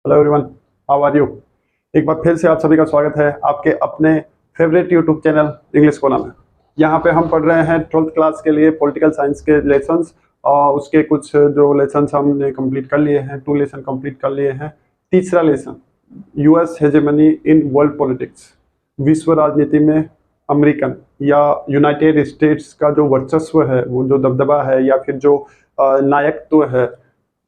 Hello everyone, how are you. एक बार फिर से आप सभी का स्वागत है आपके अपने फेवरेट यूट्यूब चैनल इंग्लिश कोना में। यहाँ पे हम पढ़ रहे हैं 12th क्लास के लिए पॉलिटिकल साइंस के लेसन्स और उसके कुछ जो लेसन्स हमने कंप्लीट कर लिए हैं, 2 लेसन कंप्लीट कर लिए हैं। तीसरा lesson US hegemony in world politics, विश्व राजनीति में अमेरिकन या यूनाइटेड स्टेट्स का जो वर्चस्व है, वो जो दबदबा है या फिर जो नायकत्व है,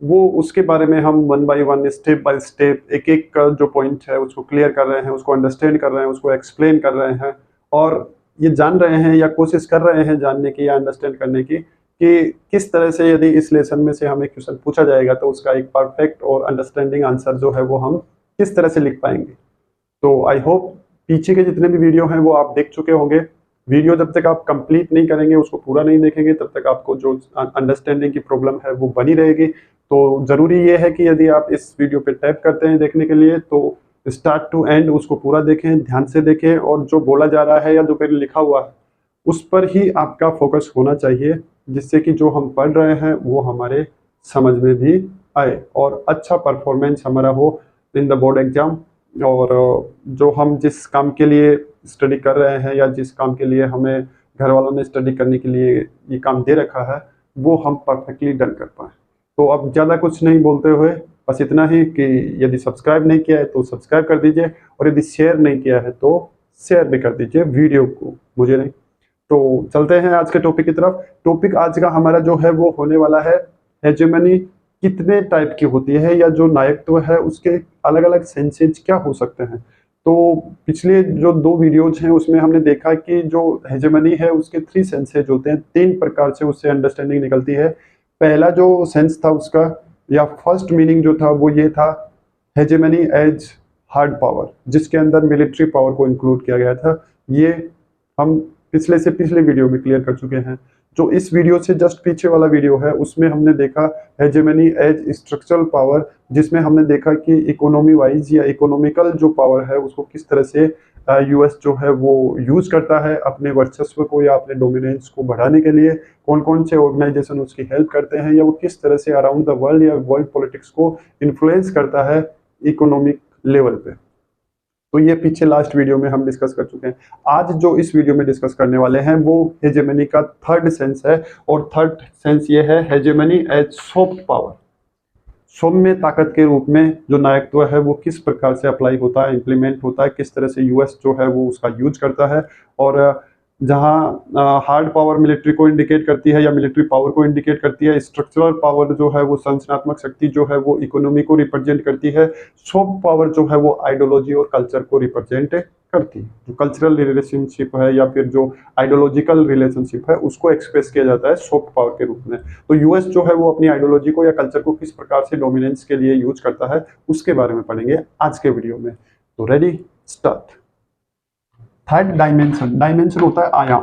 वो उसके बारे में हम one by one step by step एक एक का जो पॉइंट है उसको क्लियर कर रहे हैं, उसको अंडरस्टैंड कर रहे हैं, उसको एक्सप्लेन कर रहे हैं और ये जान रहे हैं या कोशिश कर रहे हैं जानने की या अंडरस्टैंड करने की कि किस तरह से यदि इस लेसन में से हमें क्वेश्चन पूछा जाएगा तो उसका एक परफेक्ट और अंडरस्टैंडिंग आंसर जो है वो हम किस तरह से लिख पाएंगे। तो आई होप पीछे के जितने भी वीडियो हैं वो आप देख चुके होंगे। वीडियो जब तक आप कंप्लीट नहीं करेंगे, उसको पूरा नहीं देखेंगे, तब तक आपको जो अंडरस्टैंडिंग की प्रॉब्लम है वो बनी रहेगी। तो ज़रूरी ये है कि यदि आप इस वीडियो पे टैप करते हैं देखने के लिए तो स्टार्ट टू एंड उसको पूरा देखें, ध्यान से देखें और जो बोला जा रहा है या जो पहले लिखा हुआ है उस पर ही आपका फोकस होना चाहिए, जिससे कि जो हम पढ़ रहे हैं वो हमारे समझ में भी आए और अच्छा परफॉर्मेंस हमारा हो इन द बोर्ड एग्जाम। और जो हम जिस काम के लिए स्टडी कर रहे हैं या जिस काम के लिए हमें घर वालों ने स्टडी करने के लिए ये काम दे रखा है वो हम परफेक्टली डन कर पाएँ। तो अब ज़्यादा कुछ नहीं बोलते हुए बस इतना ही कि यदि सब्सक्राइब नहीं किया है तो सब्सक्राइब कर दीजिए और यदि शेयर नहीं किया है तो शेयर भी कर दीजिए वीडियो को, मुझे नहीं। तो चलते हैं आज के टॉपिक की तरफ। टॉपिक आज का हमारा जो है वो होने वाला है हेजेमनी कितने टाइप की होती है या जो नायकत्व है उसके अलग अलग सेंसेज क्या हो सकते हैं। तो पिछले जो 2 वीडियोज हैं उसमें हमने देखा कि जो हेजेमनी है उसके 3 सेंसेज होते हैं, 3 प्रकार से उससे अंडरस्टैंडिंग निकलती है। पहला जो सेंस था उसका या फर्स्ट मीनिंग जो था वो ये था हेजेमनी एज हार्ड पावर, जिसके अंदर मिलिट्री पावर को इंक्लूड किया गया था। ये हम पिछले वीडियो में क्लियर कर चुके हैं। जो इस वीडियो से जस्ट पीछे वाला वीडियो है उसमें हमने देखा हेजेमनी एज स्ट्रक्चरल पावर, जिसमें हमने देखा कि इकोनॉमी वाइज या इकोनॉमिकल जो पावर है उसको किस तरह से यूएस जो है वो यूज करता है अपने वर्चस्व को या अपने डोमिनेंस को बढ़ाने के लिए। कौन कौन से ऑर्गेनाइजेशन उसकी हेल्प करते हैं या वो किस तरह से अराउंड द वर्ल्ड या वर्ल्ड पॉलिटिक्स को इन्फ्लुएंस करता है इकोनॉमिक लेवल पे। तो ये पीछे लास्ट वीडियो में हम डिस्कस कर चुके हैं। आज जो इस वीडियो में डिस्कस करने वाले हैं वो हेजेमनी का थर्ड सेंस है और थर्ड सेंस ये है हेजेमनी एज सॉफ्ट पावर। सौम्य ताकत के रूप में जो नायकत्व है वो किस प्रकार से अप्लाई होता है, इम्प्लीमेंट होता है, किस तरह से यूएस जो है वो उसका यूज करता है। और जहाँ हार्ड पावर मिलिट्री को इंडिकेट करती है या मिलिट्री पावर को इंडिकेट करती है, स्ट्रक्चरल पावर जो है वो संरचनात्मक शक्ति जो है वो इकोनॉमी को रिप्रेजेंट करती है, सॉफ्ट पावर जो है वो आइडियोलॉजी और कल्चर को रिप्रेजेंट करती है। जो कल्चरल रिलेशनशिप है या फिर जो आइडियोलॉजिकल रिलेशनशिप है उसको एक्सप्रेस किया जाता है सॉफ्ट पावर के रूप में। तो यूएस जो है वो अपनी आइडियोलॉजी को या कल्चर को किस प्रकार से डोमिनेंस के लिए यूज करता है उसके बारे में पढ़ेंगे आज के वीडियो में। तो रेडी, स्टार्ट। थर्ड डायमेंशन होता है आयाम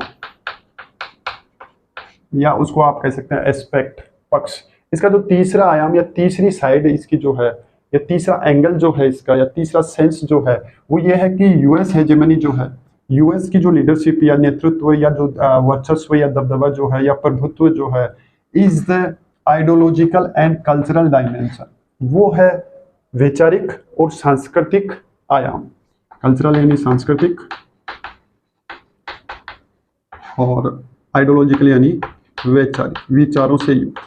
या उसको आप कह सकते हैं एस्पेक्ट, पक्ष। इसका जो तीसरा आयाम या तीसरी साइड इसकी जो है या तीसरा एंगल जो है इसका या तीसरा सेंस जो है वो ये है कि यूएस हेजेमनी जो है, यूएस की जो लीडरशिप या नेतृत्व या जो वर्चस्व या दबदबा जो है या प्रभुत्व जो है is the ideological and cultural dimension. वो है वैचारिक और सांस्कृतिक आयाम। कल्चरल यानी सांस्कृतिक और आइडियोलॉजिकल यानी वैचारिक, विचारों से युक्त।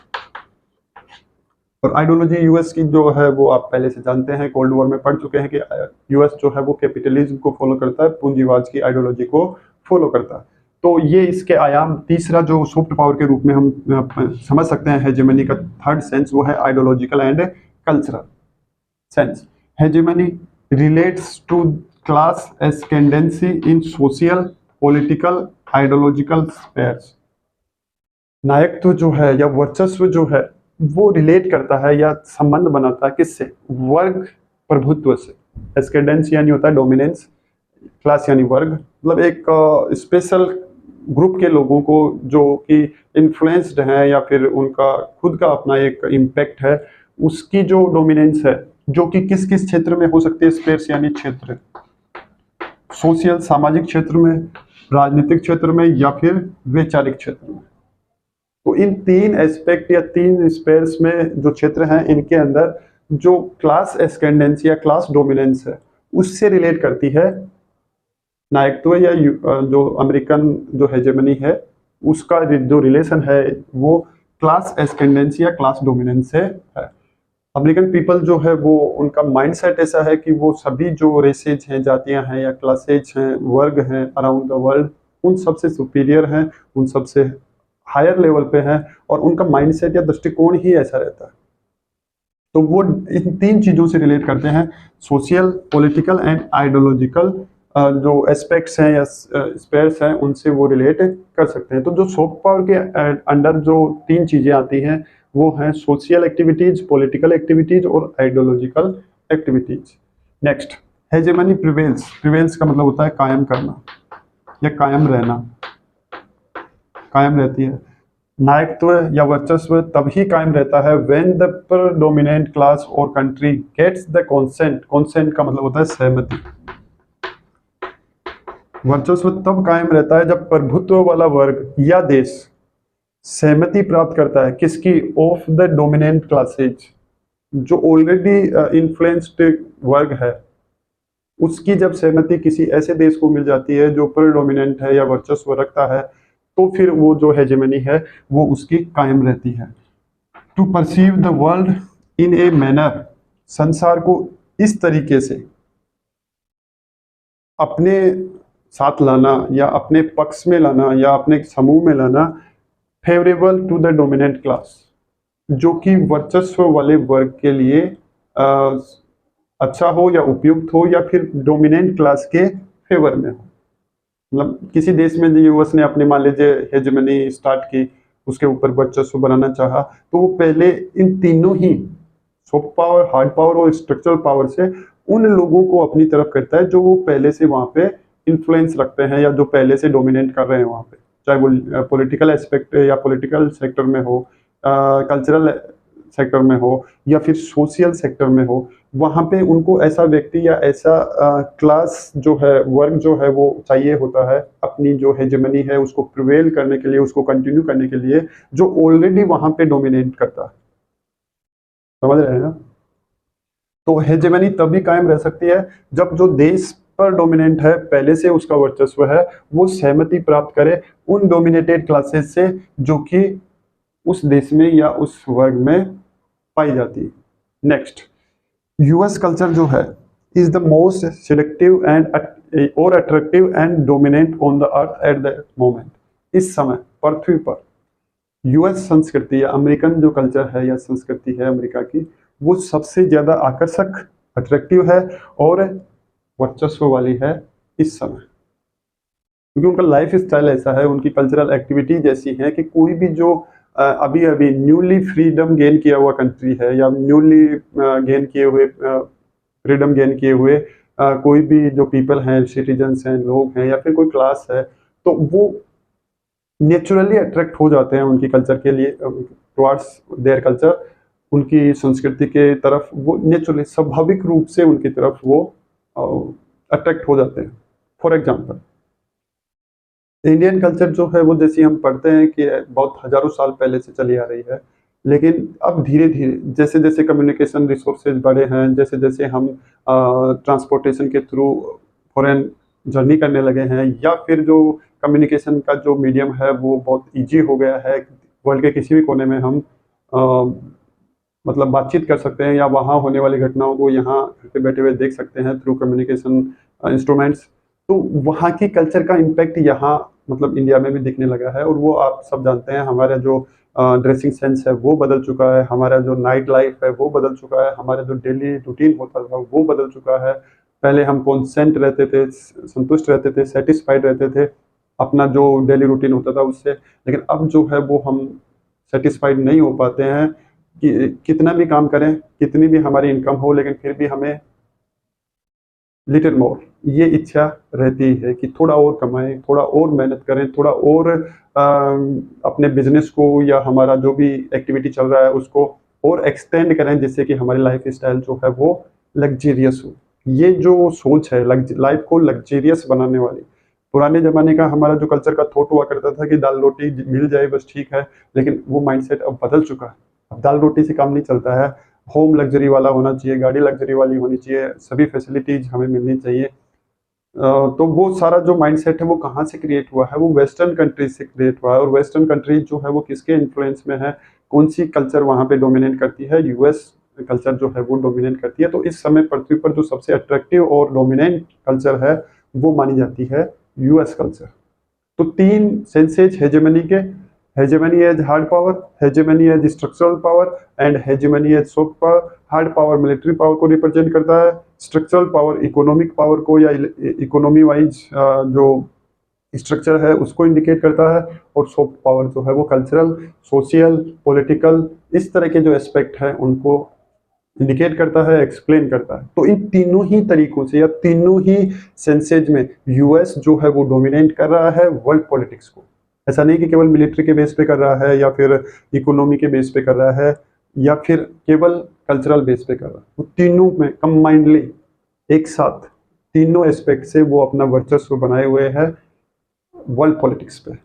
और आइडियोलॉजी यूएस की जो है वो आप पहले से जानते हैं, कोल्ड वॉर में पढ़ चुके हैं कि यूएस जो है वो कैपिटलिज्म को फॉलो करता है, पूंजीवाद की आइडियोलॉजी को फॉलो करता है। तो ये इसके आयाम तीसरा जो सॉफ्ट पावर के रूप में हम समझ सकते हैं हेजेमनी का थर्ड सेंस वो है ideological and cultural sense. Hegemony relates to class ascendancy in social, political, ideological spheres. नायकत्व जो है या वर्चस्व जो है वो रिलेट करता है या संबंध बनाता है किससे? वर्ग प्रभुत्व से। एस्केंडेंस यानी होता है डोमिनेंस, क्लास यानी वर्ग, मतलब एक स्पेशल ग्रुप के लोगों को जो कि इन्फ्लुएंस्ड हैं या फिर उनका खुद का अपना एक इम्पैक्ट है, उसकी जो डोमिनेंस है जो कि किस किस क्षेत्र में हो सकती है? स्पेस यानी क्षेत्र, सोशल सामाजिक क्षेत्र में, राजनीतिक क्षेत्र में या फिर वैचारिक क्षेत्र में। तो इन 3 एस्पेक्ट या 3 स्पेयर्स में जो क्षेत्र हैं इनके अंदर जो क्लास एस्केंडेंसी या क्लास डोमिनेंस है उससे रिलेट करती है। नायकत्व या जो अमेरिकन जो हेजेमनी है उसका जो रिलेशन है वो क्लास एस्केंडेंसी या क्लास डोमिनेंस से है। अमेरिकन पीपल जो है वो उनका माइंडसेट ऐसा है कि वो सभी जो रेसेज हैं, जातियां हैं या क्लासेज हैं, वर्ग हैं अराउंड द वर्ल्ड, उन सबसे सुपीरियर हैं, उन सबसे हायर लेवल पे हैं, और उनका माइंडसेट या दृष्टिकोण ही ऐसा रहता है। तो वो इन तीन चीज़ों से रिलेट करते हैं, सोशल, पॉलिटिकल एंड आइडियोलॉजिकल जो एस्पेक्ट्स हैं या स्पेयर्स हैं उनसे वो रिलेट कर सकते हैं। तो जो सॉफ्ट पावर के अंडर जो तीन चीज़ें आती हैं वो हैं सोशल एक्टिविटीज, पॉलिटिकल एक्टिविटीज और ideological activities. Next, hegemony prevails. Prevails का मतलब होता है कायम करना या कायम रहना, कायम रहती है। नायकत्व या वर्चस्व तभी कायम रहता है व्हेन द प्रेडोमिनेंट क्लास और country gets the consent. Consent का मतलब होता है सहमति। वर्चस्व तब कायम रहता है जब प्रभुत्व वाला वर्ग या देश सहमति प्राप्त करता है किसकी, ऑफ द डोमिनेंट क्लासेज। जो ऑलरेडी इन्फ्लुएंस्ड वर्ग है उसकी जब सहमति किसी ऐसे देश को मिल जाती है जो प्रेडोमिनेंट है या वर्चस्व रखता है, तो फिर वो जो हेजेमनी है वो उसकी कायम रहती है। To perceive the world in a manner, संसार को इस तरीके से अपने साथ लाना या अपने पक्ष में लाना या अपने समूह में लाना, favourable to the dominant class, जो कि वर्चस्व वाले वर्ग के लिए अच्छा हो या उपयुक्त हो या फिर डोमिनेंट क्लास के फेवर में हो। मतलब किसी देश में यूएस ने अपने मान लीजिए हेजेमनी स्टार्ट की, उसके ऊपर वर्चस्व बनाना चाहा, तो वो पहले इन तीनों ही सॉफ्ट पावर, हार्ड पावर और स्ट्रक्चरल पावर से उन लोगों को अपनी तरफ करता है जो वो पहले से वहाँ पे इन्फ्लुएंस रखते हैं या जो पहले से डोमिनेट कर रहे हैं वहाँ पे, चाहे वो पॉलिटिकल एस्पेक्ट या पॉलिटिकल सेक्टर में हो, कल्चरल सेक्टर में हो या फिर सोशल सेक्टर में हो। वहाँ पे उनको ऐसा व्यक्ति या ऐसा क्लास जो है, वर्ग जो है वो चाहिए होता है अपनी जो हेजेमनी है उसको प्रिवेल करने के लिए, उसको कंटिन्यू करने के लिए, जो ऑलरेडी वहाँ पे डोमिनेट करता है। समझ रहे हैं ना? तो हेजेमनी तभी कायम रह सकती है जब जो देश पर डोमिनेंट है, पहले से उसका वर्चस्व है, वो सहमति प्राप्त करे उन डोमिनेटेड क्लासेस से जो कि उस देश में या उस वर्ग में पाई जाती है। नेक्स्ट, यूएस कल्चर जो है is the most selective and और attractive and dominant on the earth at the moment. इस समय पृथ्वी पर यूएस संस्कृति या अमेरिकन जो कल्चर है या संस्कृति है अमेरिका की, वो सबसे ज्यादा आकर्षक, अट्रैक्टिव है और वर्चस्व वाली है इस समय, क्योंकि उनका लाइफ स्टाइल ऐसा है, उनकी कल्चरल एक्टिविटीज ऐसी हैं कि कोई भी जो अभी अभी न्यूली फ्रीडम गेन किया हुआ कंट्री है या न्यूली गेन किए हुए फ्रीडम गेन किए हुए कोई भी जो पीपल हैं, सिटीजन्स हैं, लोग हैं या फिर कोई क्लास है, तो वो नेचुरली अट्रैक्ट हो जाते हैं उनकी कल्चर के लिए, टुवर्ड्स देयर कल्चर, उनकी संस्कृति के तरफ वो नेचुरली स्वाभाविक रूप से उनकी तरफ वो अट्रैक्ट हो जाते हैं। फॉर एग्जाम्पल, इंडियन कल्चर जो है वो जैसे हम पढ़ते हैं कि बहुत हजारों साल पहले से चली आ रही है, लेकिन अब धीरे धीरे जैसे जैसे कम्युनिकेशन रिसोर्सेज बढ़े हैं, जैसे जैसे हम ट्रांसपोर्टेशन के थ्रू फॉरेन जर्नी करने लगे हैं या फिर जो कम्युनिकेशन का जो मीडियम है वो बहुत इजी हो गया है, वर्ल्ड के किसी भी कोने में हम मतलब बातचीत कर सकते हैं या वहाँ होने वाली घटनाओं को यहाँ बैठे हुए देख सकते हैं थ्रू कम्युनिकेशन इंस्ट्रूमेंट्स। तो वहाँ की कल्चर का इम्पैक्ट यहाँ मतलब इंडिया में भी दिखने लगा है, और वो आप सब जानते हैं। हमारा जो ड्रेसिंग सेंस है वो बदल चुका है, हमारा जो नाइट लाइफ है वो बदल चुका है, हमारा जो डेली रूटीन होता था वो बदल चुका है। पहले हम कॉन्सेंट रहते थे, संतुष्ट रहते थे, सेटिस्फाइड रहते थे अपना जो डेली रूटीन होता था उससे, लेकिन अब जो है वो हम सेटिस्फाइड नहीं हो पाते हैं कि कितना भी काम करें, कितनी भी हमारी इनकम हो, लेकिन फिर भी हमें लिटिल मोर ये इच्छा रहती है कि थोड़ा और कमाएं, थोड़ा और मेहनत करें, थोड़ा और अपने बिजनेस को या हमारा जो भी एक्टिविटी चल रहा है उसको और एक्सटेंड करें, जिससे कि हमारी लाइफ स्टाइल जो है वो लग्जरियस हो। ये जो सोच है लाइफ को लग्जरियस बनाने वाली, पुराने ज़माने का हमारा जो कल्चर का थॉट हुआ करता था कि दाल रोटी मिल जाए बस ठीक है, लेकिन वो माइंडसेट अब बदल चुका है। अब दाल रोटी से काम नहीं चलता है, होम लग्जरी वाला होना चाहिए, गाड़ी लग्जरी वाली होनी चाहिए, सभी फैसिलिटीज हमें मिलनी चाहिए। तो वो सारा जो माइंडसेट है वो कहाँ से क्रिएट हुआ है, वो वेस्टर्न कंट्रीज से क्रिएट हुआ है। और वेस्टर्न कंट्रीज जो है वो किसके इन्फ्लुएंस में है, कौन सी कल्चर वहाँ पे डोमिनेट करती है, यूएस कल्चर जो है वो डोमिनेट करती है। तो इस समय पृथ्वी पर जो सबसे अट्रैक्टिव और डोमिनेंट कल्चर है वो मानी जाती है यूएस कल्चर। तो तीन सेंसेज हेजेमनी के, hegemony as hard power, hegemony as structural power and hegemony as soft power. Hard power military power को रिप्रेजेंट करता है, स्ट्रक्चरल पावर इकोनॉमिक पावर को या इकोनॉमी वाइज जो स्ट्रक्चर है उसको इंडिकेट करता है, और सॉफ्ट पावर जो है वो कल्चरल, सोशल, पॉलिटिकल, इस तरह के जो एस्पेक्ट हैं उनको इंडिकेट करता है, एक्सप्लेन करता है। तो इन तीनों ही तरीकों से या तीनों ही सेंसेज में यूएस जो है वो डोमिनेट कर रहा है वर्ल्ड पॉलिटिक्स को। ऐसा नहीं कि केवल मिलिट्री के बेस पे कर रहा है या फिर इकोनॉमी के बेस पे कर रहा है या फिर केवल कल्चरल बेस पे कर रहा है। वो तीनों में कंबाइंडली एक साथ तीनों एस्पेक्ट से वो अपना वर्चस्व बनाए हुए है वर्ल्ड पॉलिटिक्स पे।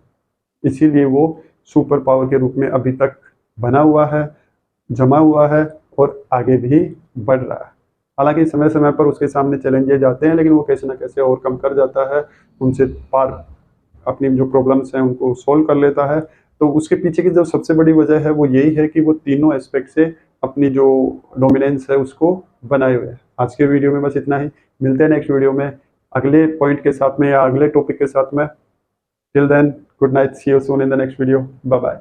इसीलिए वो सुपर पावर के रूप में अभी तक बना हुआ है, जमा हुआ है और आगे भी बढ़ रहा है। हालांकि समय समय पर उसके सामने चैलेंजेस आते हैं, लेकिन वो कैसे ना कैसे ओवरकम कर जाता है, उनसे पार अपनी जो प्रॉब्लम्स हैं उनको सोल्व कर लेता है। तो उसके पीछे की जो सबसे बड़ी वजह है वो यही है कि वो तीनों एस्पेक्ट से अपनी जो डोमिनेंस है उसको बनाए हुए हैं। आज के वीडियो में बस इतना ही, मिलते हैं नेक्स्ट वीडियो में अगले पॉइंट के साथ में या अगले टॉपिक के साथ में। Till then, good night, see you soon in the next video, bye bye.